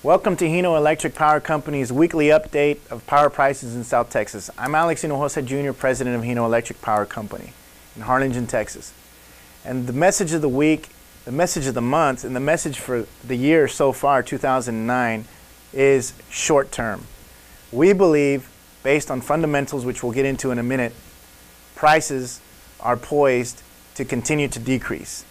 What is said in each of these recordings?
Welcome to Hino Electric Power Company's weekly update of power prices in South Texas. I'm Alex Hinojosa Jr., President of Hino Electric Power Company in Harlingen, Texas. And the message of the week, the message of the month, and the message for the year so far, 2009, is short term. We believe, based on fundamentals, which we'll get into in a minute, prices are poised to continue to decrease.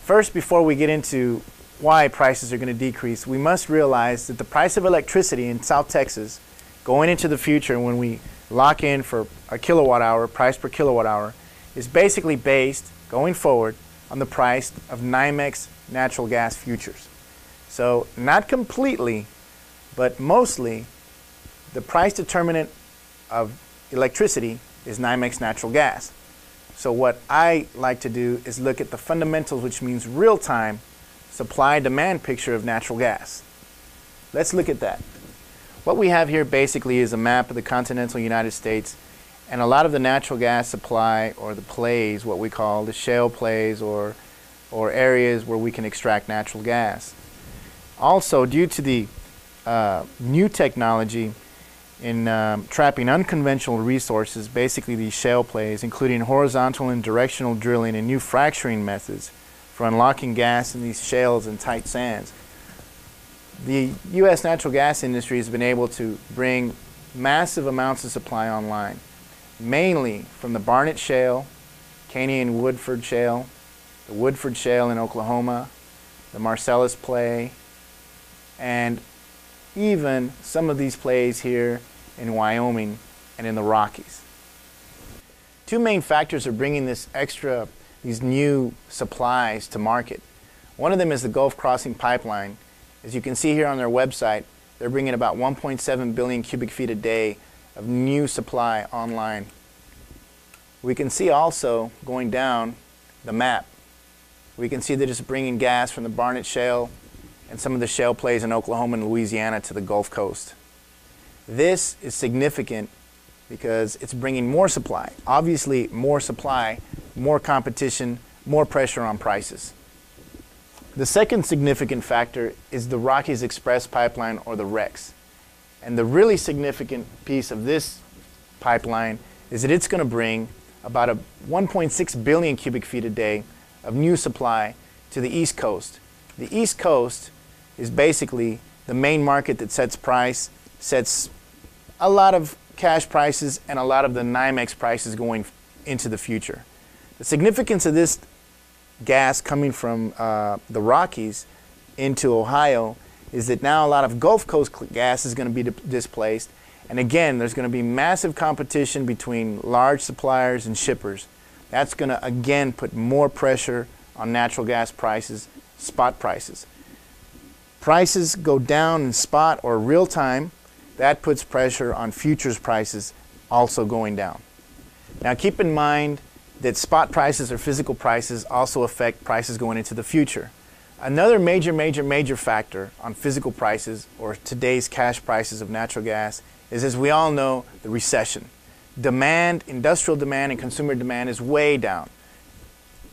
First, before we get into why prices are going to decrease, we must realize that the price of electricity in South Texas going into the future, when we lock in for a kilowatt hour, price per kilowatt hour, is basically based, going forward, on the price of NYMEX natural gas futures. So not completely, but mostly, the price determinant of electricity is NYMEX natural gas. So what I like to do is look at the fundamentals, which means real-time supply-demand picture of natural gas. Let's look at that. What we have here basically is a map of the continental United States, and a lot of the natural gas supply, or the plays, what we call the shale plays, or areas where we can extract natural gas. Also, due to the new technology in trapping unconventional resources, basically these shale plays, including horizontal and directional drilling and new fracturing methods for unlocking gas in these shales and tight sands, the U.S. natural gas industry has been able to bring massive amounts of supply online, mainly from the Barnett Shale, Caney and Woodford Shale, the Woodford Shale in Oklahoma, the Marcellus play, and even some of these plays here in Wyoming and in the Rockies. Two main factors are bringing these new supplies to market. One of them is the Gulf Crossing Pipeline. As you can see here on their website, they're bringing about 1.7 billion cubic feet a day of new supply online. We can see also, going down the map, we can see that it's bringing gas from the Barnett Shale and some of the shale plays in Oklahoma and Louisiana to the Gulf Coast. This is significant because it's bringing more supply. Obviously, more supply, more competition, more pressure on prices. The second significant factor is the Rockies Express Pipeline, or the REX. And the really significant piece of this pipeline is that it's going to bring about 1.6 billion cubic feet a day of new supply to the East Coast. The East Coast is basically the main market that sets price, sets a lot of cash prices and a lot of the NYMEX prices going into the future. The significance of this gas coming from the Rockies into Ohio is that now a lot of Gulf Coast gas is going to be displaced, and again there's going to be massive competition between large suppliers and shippers. That's going to again put more pressure on natural gas prices, spot prices. Prices go down in spot or real time, that puts pressure on futures prices also going down. Now keep in mind that spot prices or physical prices also affect prices going into the future. Another major factor on physical prices, or today's cash prices of natural gas, is, as we all know, the recession. Demand, industrial demand and consumer demand is way down,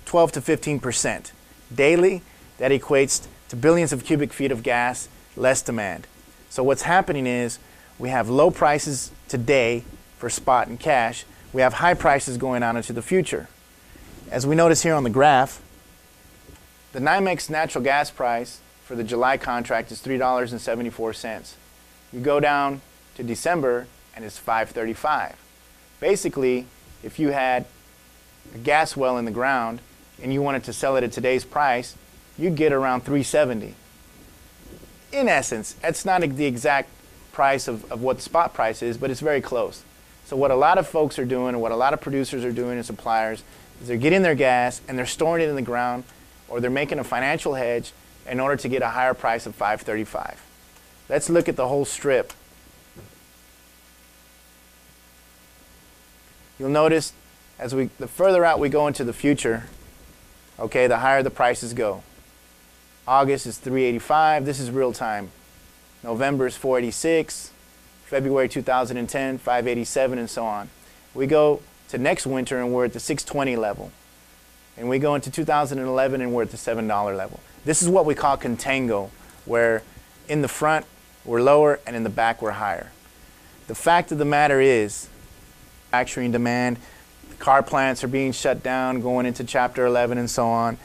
12 to 15%. Daily, that equates to billions of cubic feet of gas, less demand. So what's happening is we have low prices today for spot and cash. We have high prices going on into the future. As we notice here on the graph, the NYMEX natural gas price for the July contract is $3.74. You go down to December and it's $5.35. Basically, if you had a gas well in the ground and you wanted to sell it at today's price, you'd get around $3.70. In essence, that's not the exact price of what the spot price is, but it's very close. So what a lot of folks are doing, and what a lot of producers are doing and suppliers, is they're getting their gas and they're storing it in the ground, or they're making a financial hedge in order to get a higher price of $5.35. Let's look at the whole strip. You'll notice the further out we go into the future, okay, the higher the prices go. August is $3.85. This is real time. November is $4.86. February 2010, $5.87, and so on. We go to next winter and we're at the $6.20 level. And we go into 2011 and we're at the $7 level. This is what we call contango, where in the front we're lower, and in the back we're higher. The fact of the matter is, manufacturing demand, car plants are being shut down, going into Chapter 11 and so on.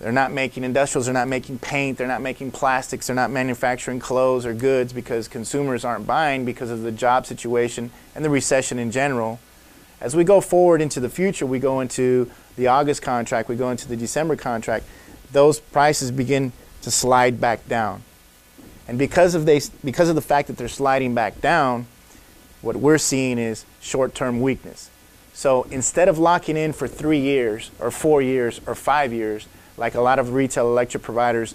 They're not making, industrials are not making paint, they're not making plastics, they're not manufacturing clothes or goods because consumers aren't buying because of the job situation and the recession in general. As we go forward into the future, we go into the August contract, we go into the December contract, those prices begin to slide back down. And because of the fact that they're sliding back down, what we're seeing is short-term weakness. So instead of locking in for 3 years or 4 years or 5 years, like a lot of retail electric providers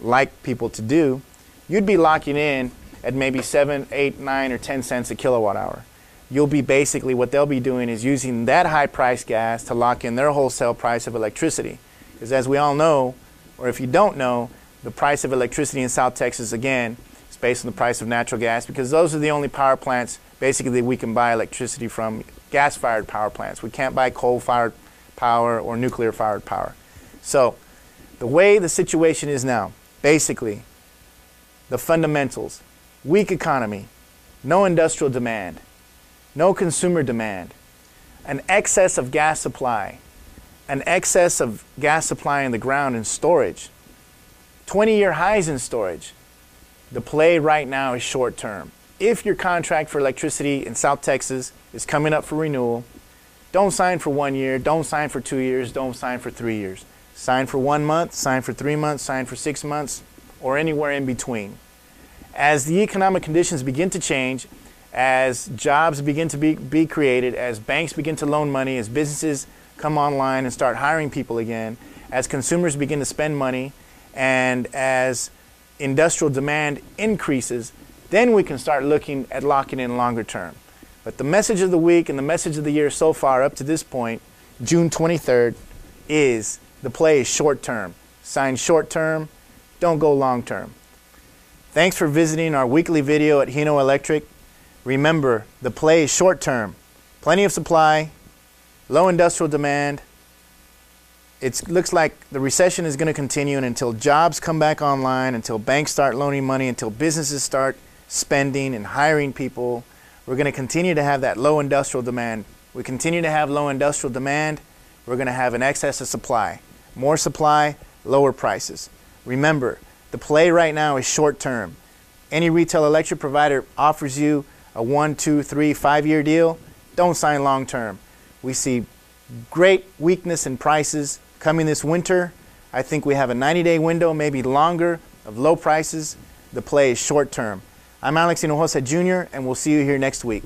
like people to do, you'd be locking in at maybe 7, 8, 9, or 10 cents a kilowatt hour. You'll be basically, what they'll be doing is using that high price gas to lock in their wholesale price of electricity. Because as we all know, or if you don't know, the price of electricity in South Texas, again, is based on the price of natural gas, because those are the only power plants basically that we can buy electricity from, gas-fired power plants. We can't buy coal-fired power or nuclear-fired power. So the way the situation is now, basically, the fundamentals, weak economy, no industrial demand, no consumer demand, an excess of gas supply, an excess of gas supply in the ground and storage, 20-year highs in storage. The play right now is short term. If your contract for electricity in South Texas is coming up for renewal, don't sign for 1 year, don't sign for 2 years, don't sign for 3 years. Sign for 1 month, sign for 3 months, sign for 6 months, or anywhere in between. As the economic conditions begin to change, as jobs begin to be created, as banks begin to loan money, as businesses come online and start hiring people again, as consumers begin to spend money, and as industrial demand increases, then we can start looking at locking in longer term. But the message of the week and the message of the year so far up to this point, June 23rd, is the play is short term. Sign short term, don't go long term. Thanks for visiting our weekly video at Hino Electric. Remember, the play is short term. Plenty of supply, low industrial demand. It looks like the recession is going to continue, and until jobs come back online, until banks start loaning money, until businesses start spending and hiring people, we're going to continue to have that low industrial demand. We continue to have low industrial demand, we're going to have an excess of supply. More supply, lower prices. Remember, the play right now is short term. Any retail electric provider offers you a 1, 2, 3, 5-year deal, don't sign long term. We see great weakness in prices coming this winter. I think we have a 90-day window, maybe longer, of low prices. The play is short term. I'm Alex Hino Jr., and we'll see you here next week.